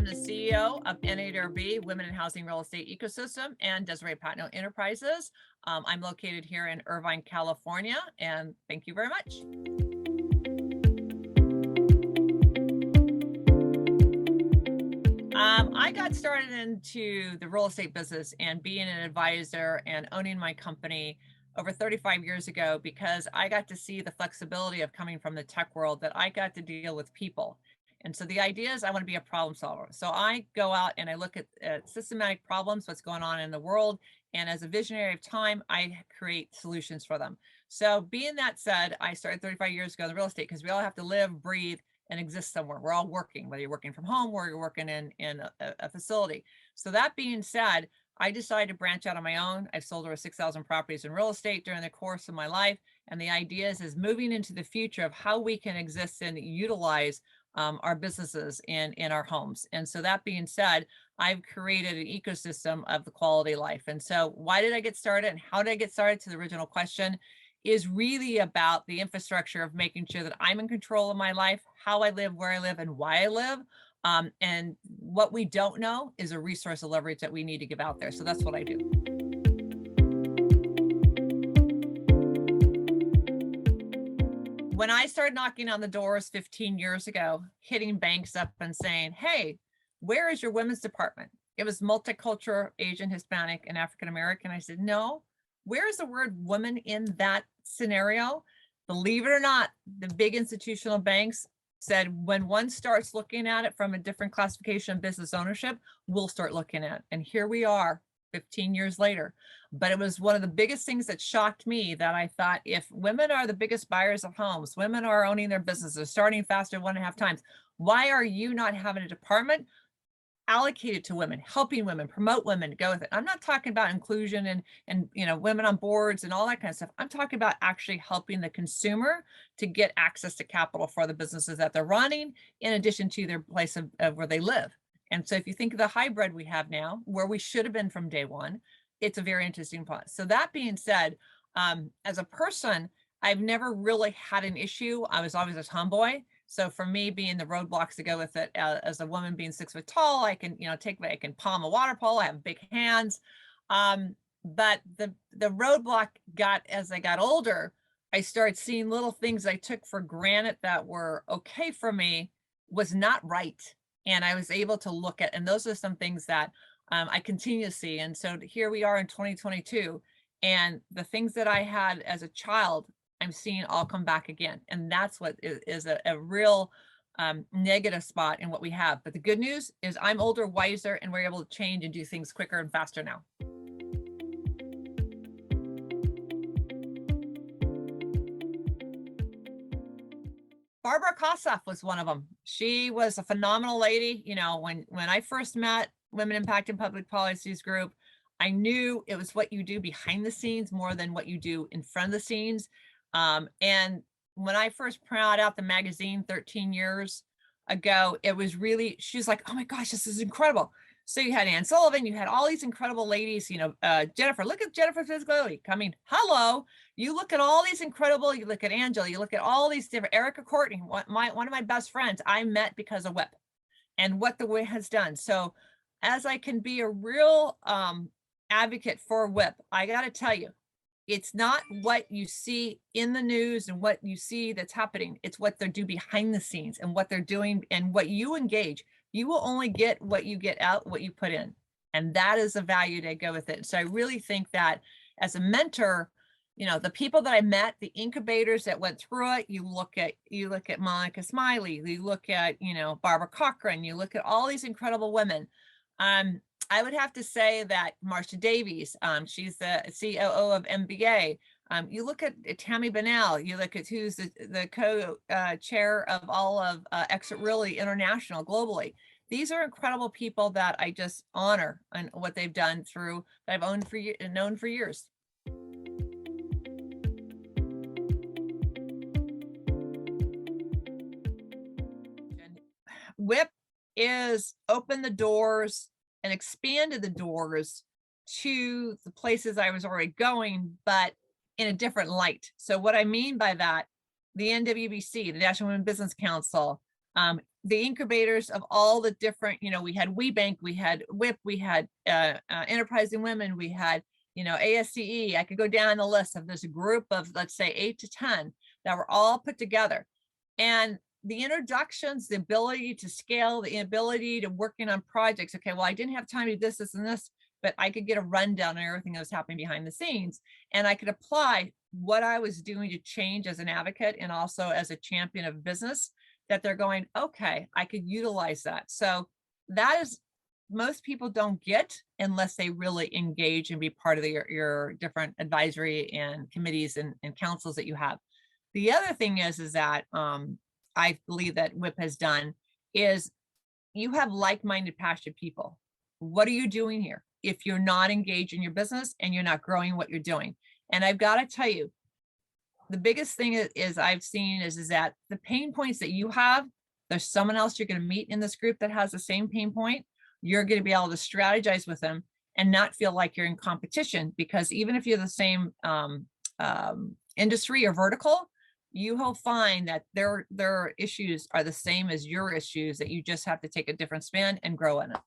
I'm the CEO of NARB, Women in Housing Real Estate Ecosystem, and Desiree Patno Enterprises. I'm located here in Irvine, California, and thank you very much. I got started into the real estate business and being an advisor and owning my company over 35 years ago because I got to see the flexibility of coming from the tech world that I got to deal with people. And so the idea is I want to be a problem solver. So I go out and I look at systematic problems, what's going on in the world. And as a visionary of time, I create solutions for them. So being that said, I started 35 years ago in real estate because we all have to live, breathe, and exist somewhere. We're all working, whether you're working from home or you're working in a facility. So that being said, I decided to branch out on my own. I've sold over 6,000 properties in real estate during the course of my life. And the idea is moving into the future of how we can exist and utilize our businesses in our homes. And so that being said, I've created an ecosystem of the quality life. And so why did I get started and how did I get started, to the original question, is really about the infrastructure of making sure that I'm in control of my life, how I live, where I live, and why I live. And what we don't know is a resource of leverage that we need to give out there. So that's what I do. When I started knocking on the doors 15 years ago, hitting banks up and saying, hey, where is your women's department? It was multicultural, Asian, Hispanic, and African-American. I said, no, where is the word woman in that scenario? Believe it or not, the big institutional banks said when one starts looking at it from a different classification of business ownership, we'll start looking at it. And here we are 15 years later. But it was one of the biggest things that shocked me, that I thought, if women are the biggest buyers of homes, women are owning their businesses, starting faster 1.5 times, why are you not having a department allocated to women, helping women, promote women to go with it? I'm not talking about inclusion and women on boards and all that kind of stuff. I'm talking about actually helping the consumer to get access to capital for the businesses that they're running, in addition to their place of where they live. And so if you think of the hybrid we have now, where we should have been from day one, it's a very interesting part. So that being said, as a person, I've never really had an issue. I was always a tomboy. So for me, being the roadblocks to go with it, as a woman being 6 foot tall, I can, I can palm a water polo. I have big hands. But the roadblock got, as I got older, I started seeing little things I took for granted that were okay for me was not right. And I was able to look at, and those are some things that I continue to see. And so here we are in 2022, and the things that I had as a child, I'm seeing all come back again. And that's what is a real negative spot in what we have. But the good news is I'm older, wiser, and we're able to change and do things quicker and faster now. Barbara Kossoff was one of them. She was a phenomenal lady. When I first met Women Impacting Public Policies Group, I knew it was what you do behind the scenes more than what you do in front of the scenes. And when I first printed out the magazine 13 years ago, it was really, she's like, oh my gosh, this is incredible. So you had Ann Sullivan, you had all these incredible ladies, Jennifer, look at Jennifer Fiscality. I mean, hello, you look at all these incredible, you look at Angela, you look at all these different, Erica Courtney, one of my best friends I met because of WIPP and what the WIPP has done. So as I can be a real advocate for WIPP, I got to tell you, it's not what you see in the news and what you see that's happening. It's what they do behind the scenes and what they're doing and what you engage. You will only get what you get out, what you put in. And that is the value to go with it. So I really think that as a mentor, the people that I met, the incubators that went through it, you look at Monica Smiley, you look at, Barbara Cochran, you look at all these incredible women. I would have to say that Marcia Davies, she's the COO of MBA. You look at Tammy Bunnell, you look at who's the co-chair of all of Exit Realty International globally. These are incredible people that I just honor and what they've done through, that I've owned known for years. WIPP is opened the doors and expanded the doors to the places I was already going, but in a different light. So what I mean by that, the NWBC, the National Women Business Council, the incubators of all the different, we had WeBank, we had WIPP, we had Enterprising Women, we had, ASCE. I could go down the list of this group of, let's say, 8 to 10 that were all put together. And the introductions, the ability to scale, the ability to working on projects. Okay, well, I didn't have time to do this, this, and this, but I could get a rundown on everything that was happening behind the scenes. And I could apply what I was doing to change as an advocate and also as a champion of business, that they're going, okay, I could utilize that. So that is, most people don't get unless they really engage and be part of your different advisory and committees and councils that you have. The other thing is that I believe that WIPP has done is you have like-minded, passionate people. What are you doing here if you're not engaged in your business and you're not growing what you're doing? And I've got to tell you, the biggest thing is I've seen is that the pain points that you have, there's someone else you're going to meet in this group that has the same pain point. You're going to be able to strategize with them and not feel like you're in competition, because even if you're the same industry or vertical, you will find that their issues are the same as your issues, that you just have to take a different spin and grow in it.